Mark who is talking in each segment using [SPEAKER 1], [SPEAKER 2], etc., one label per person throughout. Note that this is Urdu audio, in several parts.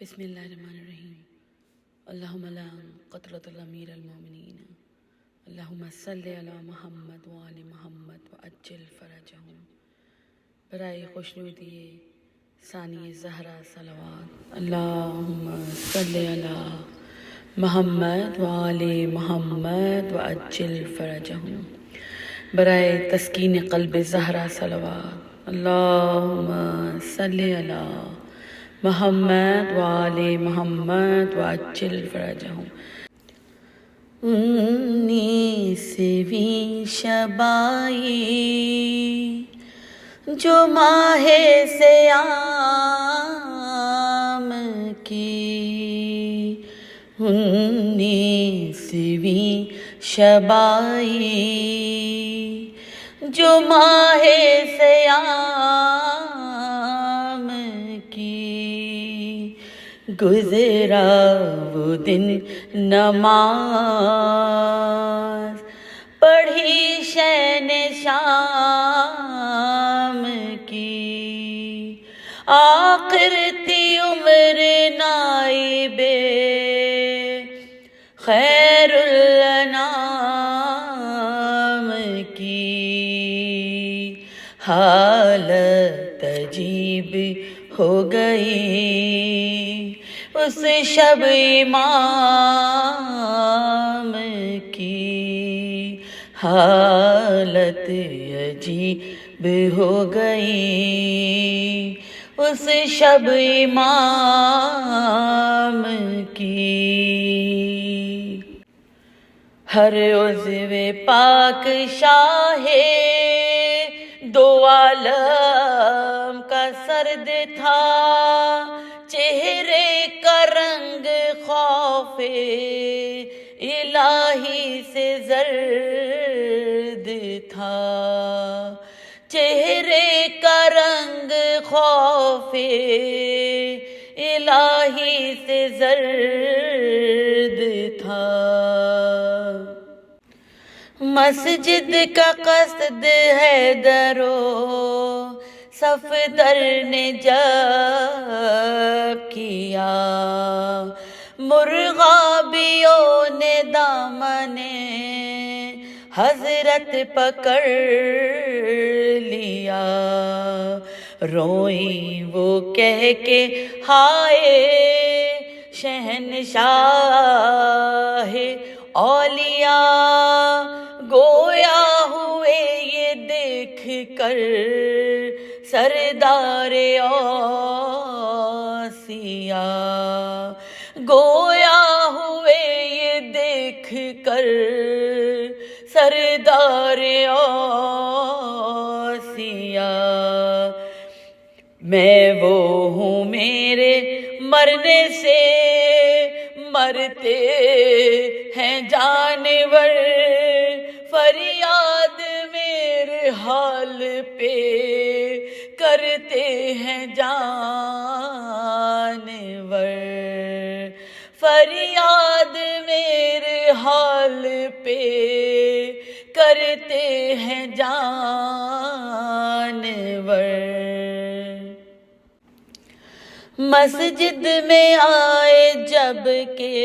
[SPEAKER 1] بسم اللہ الرحمن الرحیم۔ اللہم لا قطرۃ الامیر المومنین، اللہم صلی علی محمد وآل محمد وعجل فرجہم۔ برائے خوشنودی ثانی زہرا صلوات، اللہم صلی علی محمد وآل محمد وعجل فرجہم۔ برائے تسکین قلب زہرا صلوات، اللہم صلی علی محمد وآل محمد وعجل فرجہم۔ 19ویں شب آئی جو ماہ صیام کی، 19ویں شب آئی جو ماہ صیام کی، گزرا وہ دن نماز پڑھی شین شام کی، آخر تھی عمر نائب خیر الانام کی، حالت عجیب ہو گئی اس شب امام کی، حالت عجیب ہو گئی اس شب امام کی، ہر عضو پاک شاہ دو عالم کا سرد تھا، چہرے کا رنگ خوف الہی سے زرد تھا، چہرے کا رنگ خوف الہی سے زرد تھا، مسجد کا قصد حیدر و صفدر نے جب کیا، مرغابیوں نے دامن حضرت پکڑ لیا، روئیں وہ کہہ کے ہائے شہنشاہ اولیاء، گویا ہوئے یہ دیکھ کر سردار اوصیاء، گویا ہوئے یہ دیکھ کر سردار اوصیاء، میں وہ ہوں میرے مرنے سے مرتے ہیں جانور، فریاد میرے حال پہ کرتے ہیں جانور، فریاد میرے حال پہ کرتے ہیں جانور، مسجد میں آئے جب کہ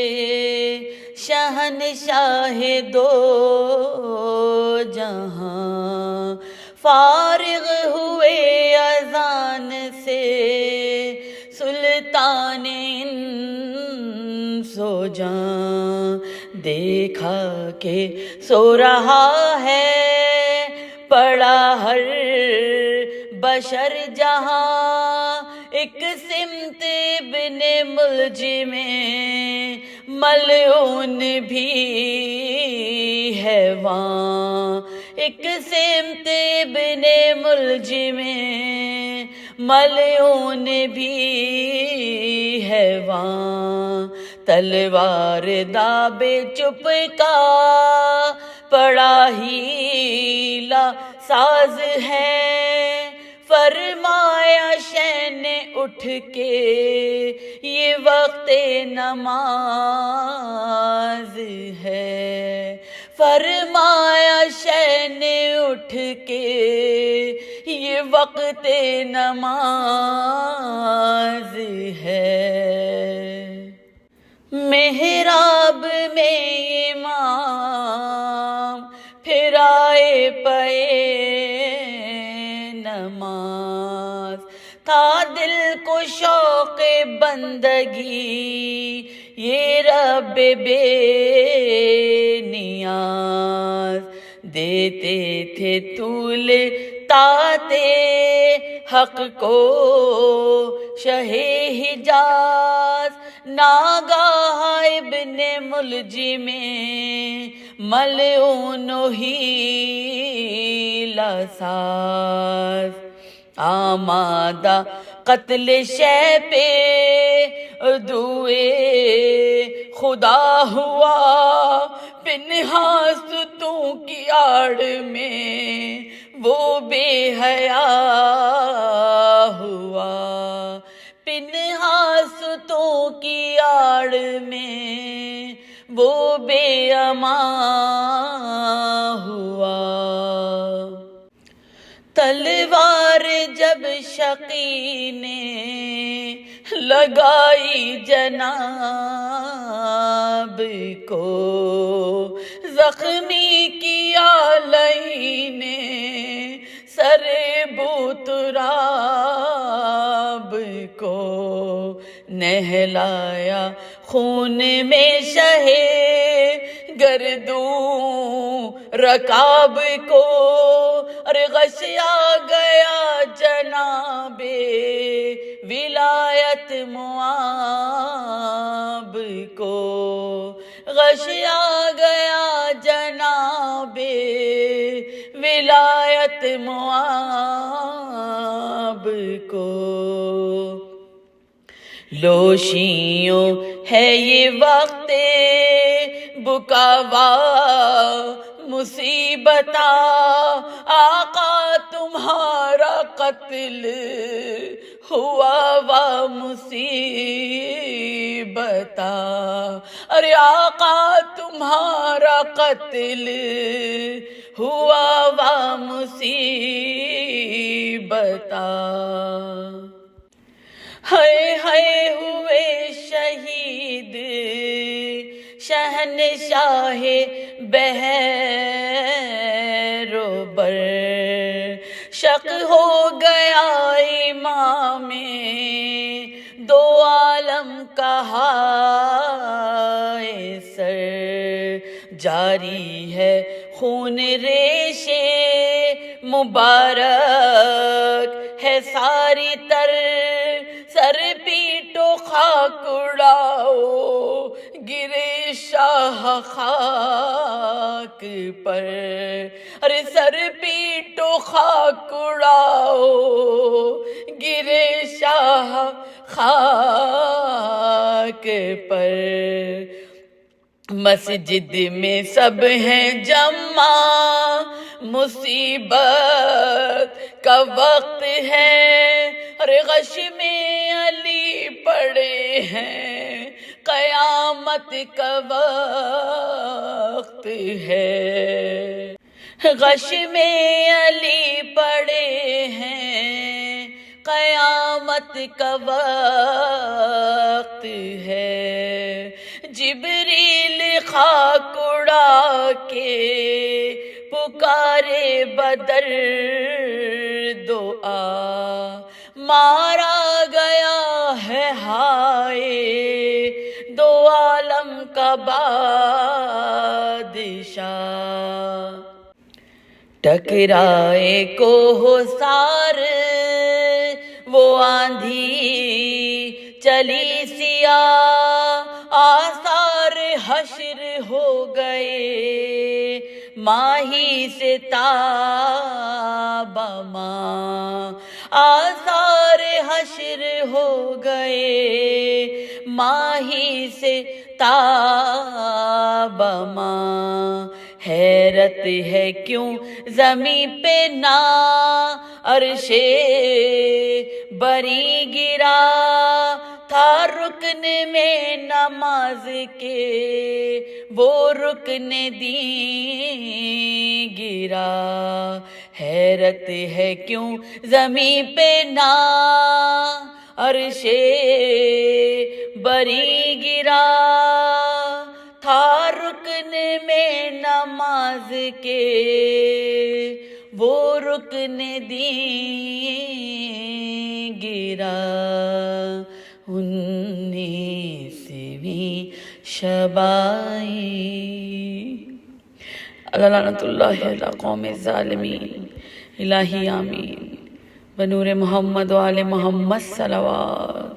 [SPEAKER 1] شہنشاہ دو جہاں، فارغ ہوئے اذان سے سلطان انس و جاں، دیکھا کہ سو رہا ہے پڑا ہر بشر جہاں، ایک سمت ابن ملجم ملعون بھی ہے وہاں، ایک سمت ابن ملجم ملعون بھی ہے وہاں، تلوار دابے چپ کا پڑا ہیلا ساز ہے، فرمایا شین اٹھ کے یہ وقت نماز ہے، فرمایا شین اٹھ کے یہ وقت نماز ہے۔ دل کو شوق بندگی یہ رب بے نیاز دیتے تھے طول تاتے حق کو شہ حجاز ناگاہ ابن ملجم ملعون حیلہ ساز آمادہ قتل شہ پہ عدوئے خدا ہوا پنہاں ستوں کی آڑ میں وہ بے حیا ہوا پنہاں ستوں کی آڑ میں وہ بے امان ہوا تلوار جب شقی نے لگائی جناب کو زخمی کیا لئی نے سر بوتراب کو نہلایا خون میں شہ گردوں رکاب کو ارے غشیا گیا جناب ولایت معاب کو غشیا گیا جناب ولایت معاب کو لوشیوں ہے یہ وقت بکاوا مصیبتا آقا تمہارا قتل ہوا وا مصیبتا ارے آقا تمہارا قتل ہوا وا مصیبتا ہائے ہوئے شہید شہنشاہ بحر و بر شک ہو گیا امام دو عالم کا ہائے سر جاری ہے خون ریش مبارک ہے ساری تر سر پیٹو خاک اڑاؤ گرے شاہ خاک پر ارے سر پیٹو خاک اڑاؤ گرے شاہ خاک پر مسجد میں سب ہیں جمع مصیبت کا وقت ہے ارے غش میں علی پڑے ہیں قیامت کا وقت ہے غش میں علی پڑے ہیں قیامت کا وقت ہے جبریل خاک اڑا کے پکارے بدر دعا مارا گیا ہے ہائے دو عالم کا بادشاہ ٹکرائے کو ہو سار وہ آندھی چلی سیاہ آثار حشر ہو گئے ماہی سے تاب ماں آثار حشر ہو گئے ماہی سے تاب ماں حیرت ہے کیوں زمیں پہ نہ عرش بری گرا تھا رکن میں نماز کے وہ رکن دی گرا حیرت ہے کیوں زمیں پہ نہ عرش بری گرا تھا رکن میں نماز کے وہ رکن دیے گرا 19ویں شبائی لعنت اللہ علی قوم الظالمین الہی آمین بنور محمد و آل محمد صلوات